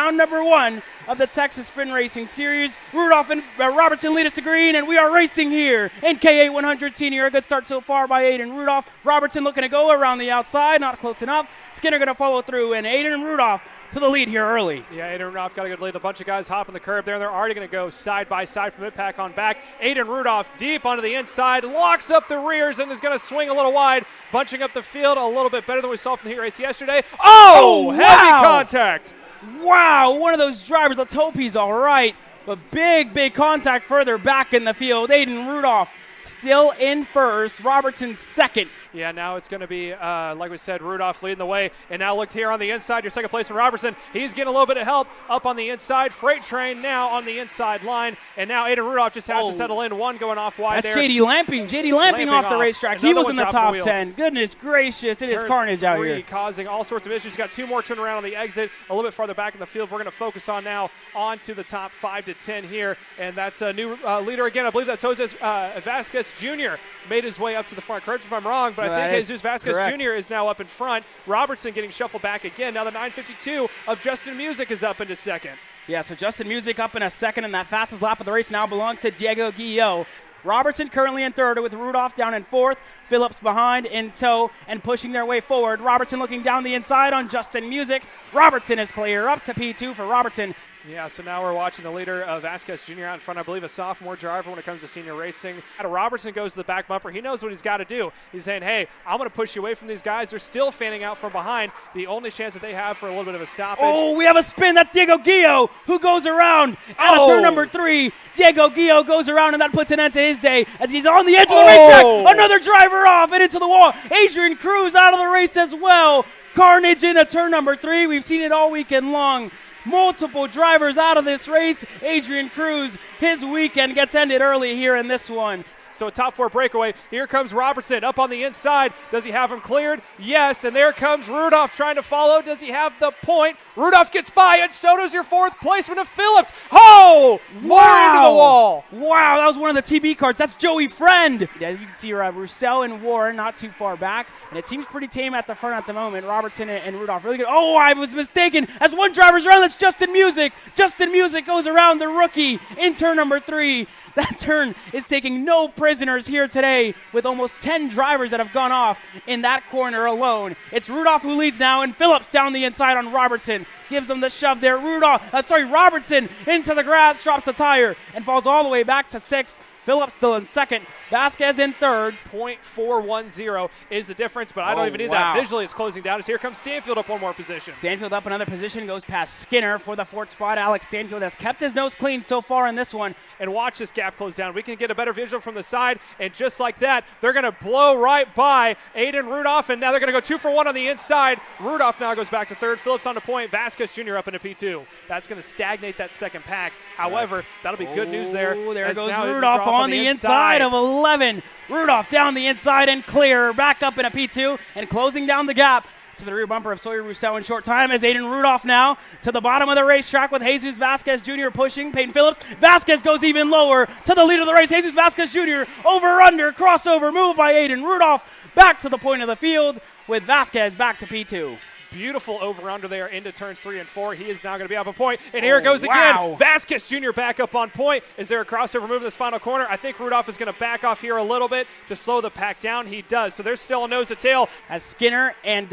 round number 1 of the Texas Sprint Racing Series. Rudolph and Robertson lead us to green, and we are racing here in KA100 Senior. A good start so far by Aiden Rudolph. Robertson looking to go around the outside, not close enough. Skinner going to follow through, and Aiden Rudolph to the lead here early. Yeah, Aiden Rudolph got a good lead. A bunch of guys hopping the curb there. They're already going to go side by side from mid-pack on back. Aiden Rudolph deep onto the inside, locks up the rears, and is going to swing a little wide, bunching up the field a little bit better than we saw from the heat race yesterday. Oh, wow. Heavy contact. Wow, one of those drivers. Let's hope he's all right. But big contact further back in the field. Aiden Rudolph still in first. Robertson second. Yeah, now it's going to be, like we said, Rudolph leading the way. And now look here on the inside, your second place from Robertson. He's getting a little bit of help up on the inside. Freight Train now on the inside line. And now Aiden Rudolph just has to settle in. One going off wide there. That's J.D. Lamping. J.D. Lamping off the racetrack. He was in the top 10. Goodness gracious, it is carnage out here. Causing all sorts of issues. You've got 2 more turning around on the exit. A little bit farther back in the field. We're going to focus on now onto the top 5 to 10 here. And that's a new leader again. I believe that's Jose Vasquez Jr. made his way up to the front. Correct if I'm wrong, but I think Jesus Vasquez Jr. is now up in front. Robertson getting shuffled back again. Now the 952 of Justin Music is up into second. Yeah, so Justin Music up in a second, and that fastest lap of the race now belongs to Diego Guillot. Robertson currently in third with Rudolph down in fourth. Phillips behind in tow and pushing their way forward. Robertson looking down the inside on Justin Music. Robertson is clear. Up to P2 for Robertson. Yeah, so now we're watching the leader of Vasquez Jr. out in front. I believe a sophomore driver when it comes to senior racing. Robertson goes to the back bumper. He knows what he's got to do. He's saying, hey, I'm going to push you away from these guys. They're still fanning out from behind. The only chance that they have for a little bit of a stoppage. Oh, we have a spin. That's Diego Guillot who goes around out of turn number 3. Diego Guillot goes around, and that puts an end to his day as he's on the edge of the racetrack. Another driver off and into the wall. Adrian Cruz out of the race as well. Carnage into turn number 3. We've seen it all weekend long. Multiple drivers out of this race. Adrian Cruz, his weekend gets ended early here in this one. So a top 4 breakaway. Here comes Robertson up on the inside. Does he have him cleared? Yes, and there comes Rudolph trying to follow. Does he have the point? Rudolph gets by, and so does your 4th placement of Phillips. Oh! Wow! Into the wall. Wow, that was one of the TB carts. That's Joey Friend. Yeah, you can see Roussel and Warren not too far back, and it seems pretty tame at the front at the moment. Robertson and Rudolph really good. Oh, I was mistaken. As one driver's around, that's Justin Music. Justin Music goes around the rookie in turn number 3. That turn is taking no prisoners here today with almost 10 drivers that have gone off in that corner alone. It's Rudolph who leads now, and Phillips down the inside on Robertson. Gives them the shove there. Robertson into the grass, drops a tire, and falls all the way back to 6th. Phillips still in second. Vasquez in third. 0.410 is the difference, but I don't even need that. Visually, it's closing down as here comes Stanfield up one more position. Stanfield up another position, goes past Skinner for the 4th spot. Alex Stanfield has kept his nose clean so far in this one. And watch this gap close down. We can get a better visual from the side, and just like that, they're going to blow right by Aiden Rudolph, and now they're going to go 2 for 1 on the inside. Rudolph now goes back to third. Phillips on the point. Vasquez Jr. up into P2. That's going to stagnate that second pack. However, that'll be good news there. There goes Rudolph on the inside of 11. Rudolph down the inside and clear. Back up in a P2 and closing down the gap to the rear bumper of Sawyer Roussel in short time as Aiden Rudolph now to the bottom of the racetrack with Jesus Vasquez Jr. pushing. Peyton Phillips. Vasquez goes even lower to the lead of the race. Jesus Vasquez Jr. over, under, crossover move by Aiden Rudolph. Back to the point of the field with Vasquez back to P2. Beautiful over-under there into turns 3 and 4. He is now going to be up a point. And here it goes again. Vasquez Jr. back up on point. Is there a crossover move in this final corner? I think Rudolph is going to back off here a little bit to slow the pack down. He does. So there's still a nose to tail. As Skinner and,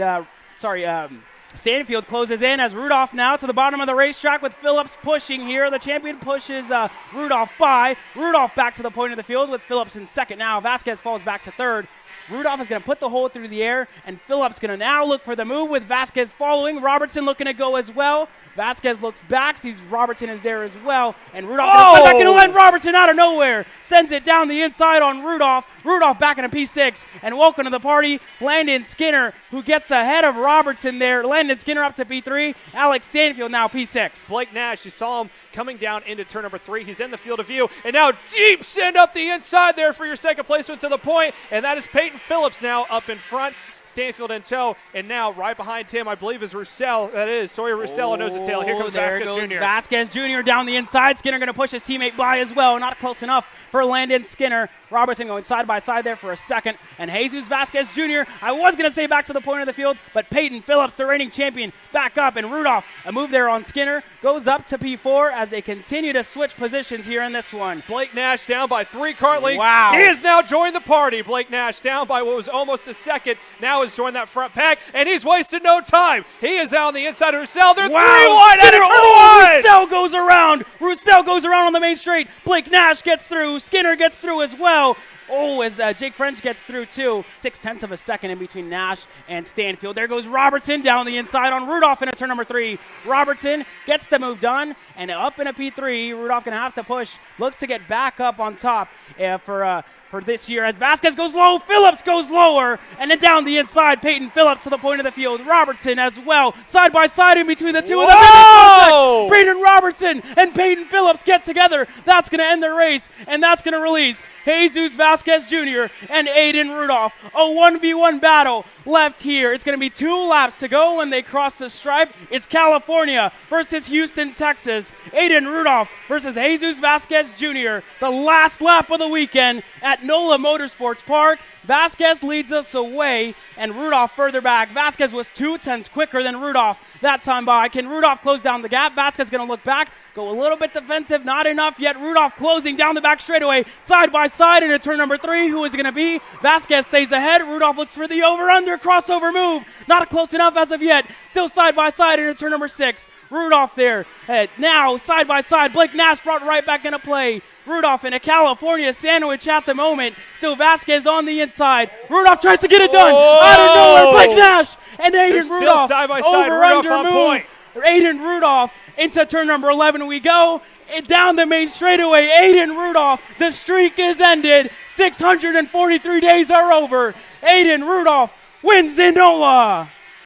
Stanfield closes in as Rudolph now to the bottom of the racetrack with Phillips pushing here. The champion pushes Rudolph by. Rudolph back to the point of the field with Phillips in second now. Vasquez falls back to third. Rudolph is going to put the hole through the air, and Phillips going to now look for the move with Vasquez following. Robertson looking to go as well. Vasquez looks back, sees Robertson is there as well, and Rudolph back into line. Robertson out of nowhere sends it down the inside on Rudolph. Rudolph back in a P6, and welcome to the party, Landon Skinner, who gets ahead of Robertson there. Landon Skinner up to P3. Alex Stanfield now P6. Blake Nash, you saw him coming down into turn number 3. He's in the field of view, and now deep send up the inside there for your second placement to the point, and that is Peyton Phillips now up in front. Stanfield in tow, and now right behind him, I believe, is Roussel. That is Sawyer Roussel, nose to tail. Here comes Vasquez Jr. Vasquez Jr. down the inside. Skinner going to push his teammate by as well. Not close enough for Landon Skinner. Robertson going side by side there for a second. And Jesus Vasquez Jr., I was going to say back to the point of the field, but Peyton Phillips, the reigning champion, back up. And Rudolph, a move there on Skinner, goes up to P4 as they continue to switch positions here in this one. Blake Nash down by 3 kart lengths. Wow. He has now joined the party. Blake Nash down by what was almost a second. Now has joined that front pack, and he's wasted no time. He is out on the inside of Roussel. They're 3 wide out of turn 1. Roussel goes around. Roussel goes around on the main straight. Blake Nash gets through. Skinner gets through as well. Oh, as Jake French gets through too. 0.6 of a second in between Nash and Stanfield. There goes Robertson down the inside on Rudolph into turn number 3. Robertson gets the move done, and up in a P3. Rudolph going to have to push. Looks to get back up on top for this year as Vasquez goes low. Phillips goes lower, and then down the inside, Peyton Phillips to the point of the field. Robertson as well, side by side in between the two of them. Braden Robertson and Peyton Phillips get together. That's going to end the race, and that's going to release Jesus Vasquez Jr. and Aiden Rudolph. A 1v1 battle left here. It's going to be 2 laps to go when they cross the stripe. It's California versus Houston, Texas. Aiden Rudolph versus Jesus Vasquez Jr. The last lap of the weekend at NOLA Motorsports Park. Vasquez leads us away, and Rudolph further back. Vasquez was 2/10 quicker than Rudolph that time by. Can Rudolph close down the gap? Vasquez going to look back, go a little bit defensive, not enough yet. Rudolph closing down the back straightaway, side by side into turn number 3. Who is it going to be? Vasquez stays ahead. Rudolph looks for the over-under crossover move. Not close enough as of yet. Still side by side into turn number 6. Rudolph there. Now side by side. Blake Nash brought right back into play. Rudolph in a California sandwich at the moment. Still Vasquez on the inside. Rudolph tries to get it done. Out of nowhere. Blake Nash and Aiden Rudolph. Still side by side. Rudolph on point. Aiden Rudolph into turn number 11 we go. Down the main straightaway. Aiden Rudolph. The streak is ended. 643 days are over. Aiden Rudolph wins in NOLA.